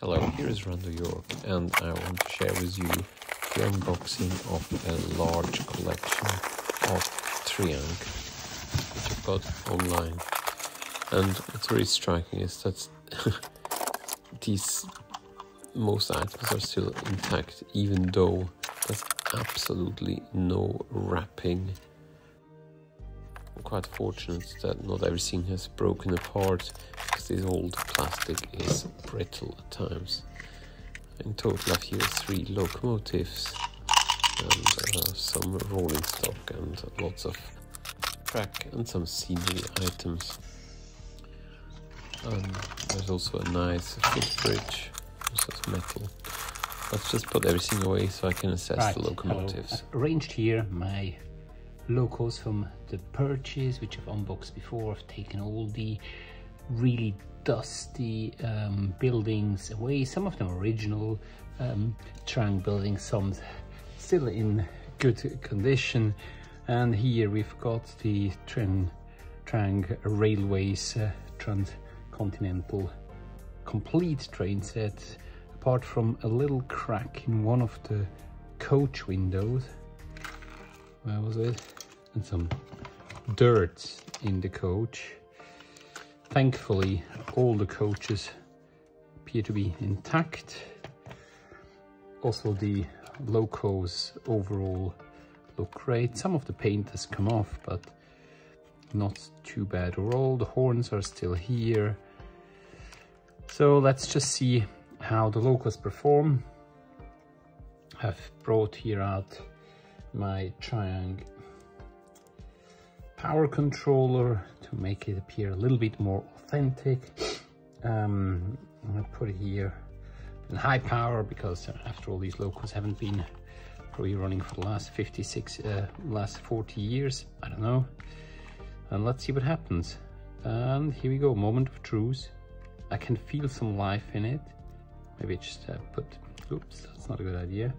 Hello, here is Rando York, and I want to share with you the unboxing of a large collection of triangle which I've got online. And what's very striking is that most items are still intact, even though there's absolutely no wrapping. I'm quite fortunate that not everything has broken apart, because this old plastic is brittle at times. In total, I've here 3 locomotives and some rolling stock and lots of track and some scenery items. There's also a nice footbridge, this is metal. Let's just put everything away so I can assess the locomotives. I've arranged here my locos from the purchase, which I've unboxed before. I've taken all the really dusty buildings away. Some of them original triangle buildings, some still in good condition. And here we've got the Triangle Railways transcontinental complete train set, apart from a little crack in one of the coach windows. Where was it? And some dirt in the coach. Thankfully, all the coaches appear to be intact. Also, the locos overall look great. Some of the paint has come off, but not too bad overall. The horns are still here. So let's just see how the locos perform. I've brought here out my triangle power controller to make it appear a little bit more authentic. I'm gonna put it here in high power, because after all, these locos haven't been probably running for the last 40 years, I don't know. And let's see what happens. And here we go, moment of truth. I can feel some life in it. Maybe just oops, that's not a good idea.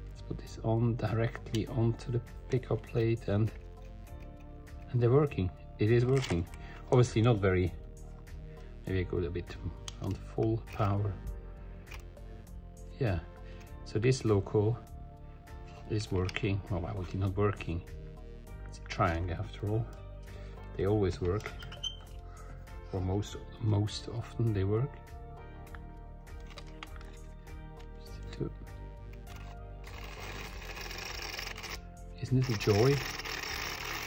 Let's put this on directly onto the pickup plate, and they're working. It is working. Obviously not very, maybe I go a bit on full power. Yeah, so this loco is working. Well, why would it not working? It's a triangle after all. They always work, or most often they work. Isn't it a joy?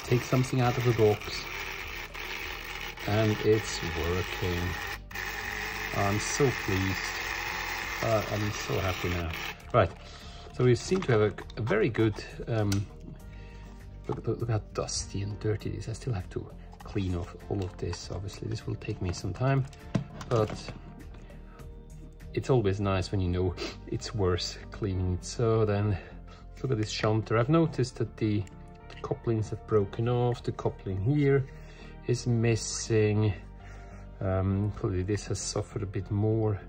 Take something out of the box and it's working. I'm so pleased. I'm so happy now. Right, so we seem to have a very good look how dusty and dirty it is. I still have to clean off all of this. Obviously this will take me some time, but it's always nice when you know it's worth cleaning it. So then look at this shunter. I've noticed that the couplings have broken off. The coupling here is missing. Probably this has suffered a bit more,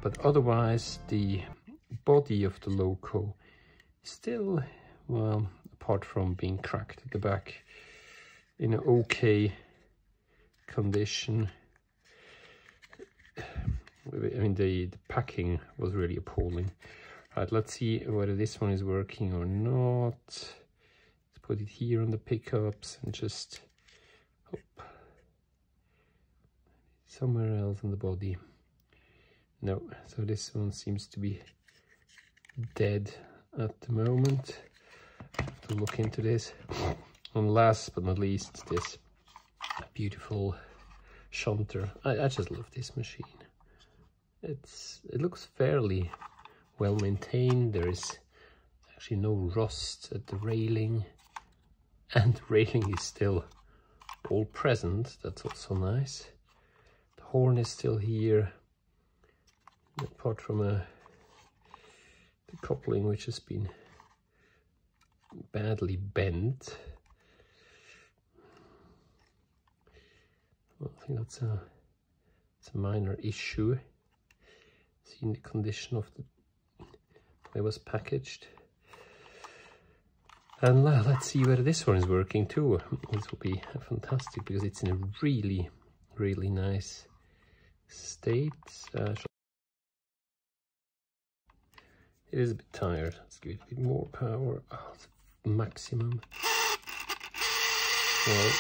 but otherwise the body of the loco is still, well, apart from being cracked at the back, in an okay condition. I mean, the packing was really appalling. Right, let's see whether this one is working or not. Let's put it here on the pickups and just hope. Somewhere else on the body. No, so this one seems to be dead at the moment. I have to look into this. And last but not least, this beautiful shunter. I just love this machine. It looks fairly well maintained. There is actually no rust at the railing, and the railing is still all present. That's also nice. The horn is still here, apart from the coupling, which has been badly bent. Well, I think it's a minor issue. Seeing the condition of the way it was packaged. And let's see whether this one is working too. This will be fantastic, because it's in a really, really nice state. It is a bit tired. Let's give it a bit more power. Oh, it's maximum. Well,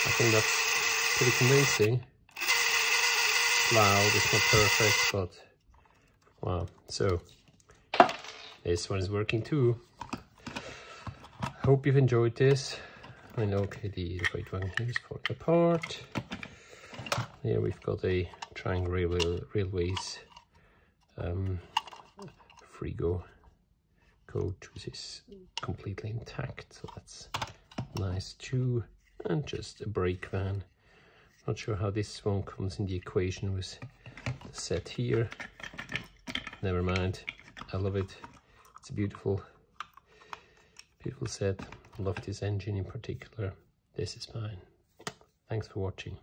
I think that's pretty convincing. Loud, it's not perfect, but wow. So this one is working too. Hope you've enjoyed this. I know, okay, the freight wagon here is falling apart. Here we've got a Triangle Railways Frigo coach, which is completely intact, so that's nice too. And just a brake van. Not sure how this one comes in the equation with the set here. Never mind, I love it. It's a beautiful set. I love this engine in particular. This is fine. Thanks for watching.